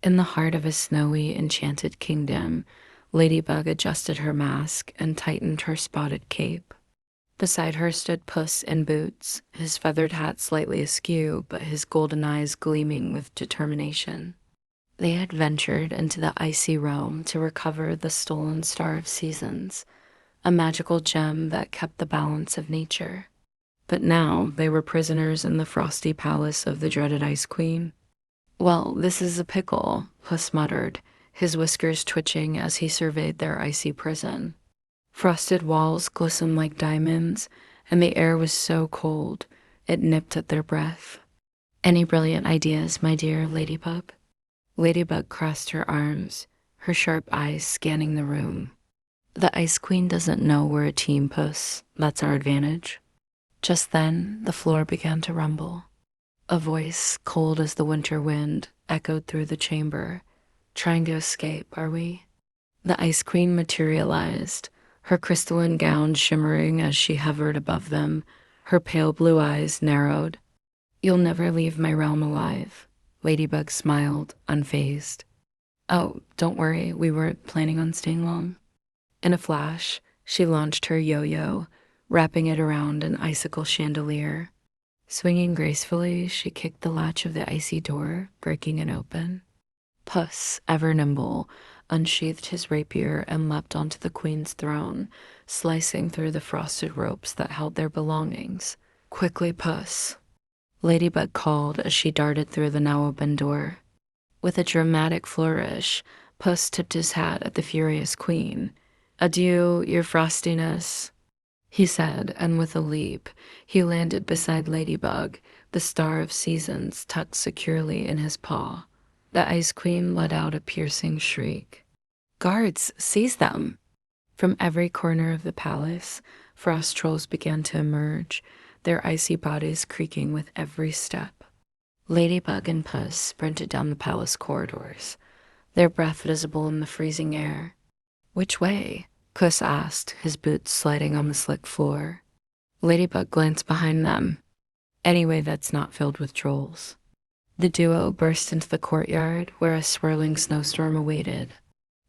In the heart of a snowy, enchanted kingdom, Ladybug adjusted her mask and tightened her spotted cape. Beside her stood Puss in boots, his feathered hat slightly askew, but his golden eyes gleaming with determination. They had ventured into the icy realm to recover the stolen Star of Seasons, a magical gem that kept the balance of nature. But now they were prisoners in the frosty palace of the dreaded Ice Queen. "Well, this is a pickle," Puss muttered, his whiskers twitching as he surveyed their icy prison. Frosted walls glistened like diamonds, and the air was so cold it nipped at their breath. "Any brilliant ideas, my dear Ladybug?" Ladybug crossed her arms, her sharp eyes scanning the room. "The Ice Queen doesn't know we're a team, Puss. That's our advantage." Just then, the floor began to rumble. A voice, cold as the winter wind, echoed through the chamber. "Trying to escape, are we?" The Ice Queen materialized, her crystalline gown shimmering as she hovered above them, her pale blue eyes narrowed. "You'll never leave my realm alive." Ladybug smiled, unfazed. "Oh, don't worry, we weren't planning on staying long." In a flash, she launched her yo-yo, wrapping it around an icicle chandelier. Swinging gracefully, she kicked the latch of the icy door, breaking it open. Puss, ever nimble, unsheathed his rapier and leapt onto the queen's throne, slicing through the frosted ropes that held their belongings. "Quickly, Puss," Ladybug called as she darted through the now open door. With a dramatic flourish, Puss tipped his hat at the furious queen. "Adieu, your frostiness," he said, and with a leap, he landed beside Ladybug, the Star of Seasons tucked securely in his paw. The Ice Queen let out a piercing shriek. "Guards, seize them!" From every corner of the palace, frost trolls began to emerge, their icy bodies creaking with every step. Ladybug and Puss sprinted down the palace corridors, their breath visible in the freezing air. "Which way?" Puss asked, his boots sliding on the slick floor. Ladybug glanced behind them. "Any way that's not filled with trolls." The duo burst into the courtyard where a swirling snowstorm awaited.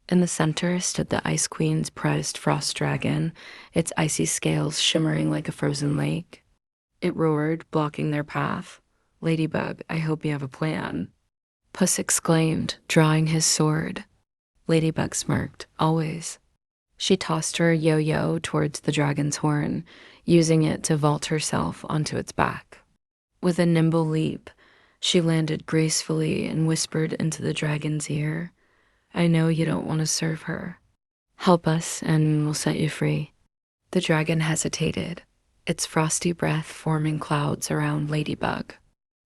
In the center stood the Ice Queen's prized frost dragon, its icy scales shimmering like a frozen lake. It roared, blocking their path. "Ladybug, I hope you have a plan," Puss exclaimed, drawing his sword. Ladybug smirked, "Always." She tossed her yo-yo towards the dragon's horn, using it to vault herself onto its back. With a nimble leap, she landed gracefully and whispered into the dragon's ear, "I know you don't want to serve her. Help us and we'll set you free." The dragon hesitated, its frosty breath forming clouds around Ladybug.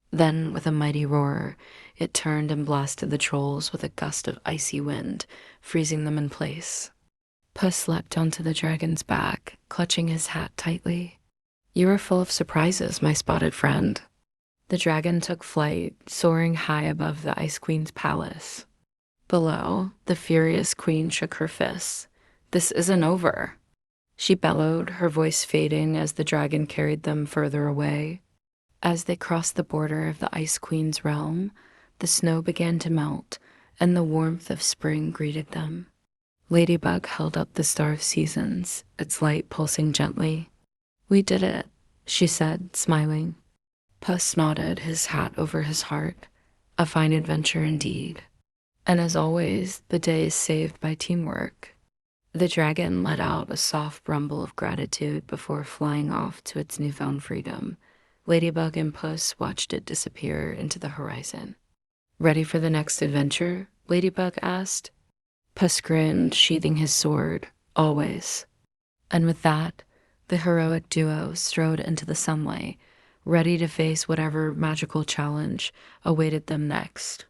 Then, with a mighty roar, it turned and blasted the trolls with a gust of icy wind, freezing them in place. Puss leapt onto the dragon's back, clutching his hat tightly. "You are full of surprises, my spotted friend." The dragon took flight, soaring high above the Ice Queen's palace. Below, the furious queen shook her fists. "This isn't over," she bellowed, her voice fading as the dragon carried them further away. As they crossed the border of the Ice Queen's realm, the snow began to melt, and the warmth of spring greeted them. Ladybug held up the Star of Seasons, its light pulsing gently. "We did it," she said, smiling. Puss nodded, his hat over his heart. A fine adventure indeed. And as always, the day is saved by teamwork. The dragon let out a soft rumble of gratitude before flying off to its newfound freedom. Ladybug and Puss watched it disappear into the horizon. "Ready for the next adventure?" Ladybug asked. Puss grinned, sheathing his sword, "Always." And with that, the heroic duo strode into the sunlight, ready to face whatever magical challenge awaited them next.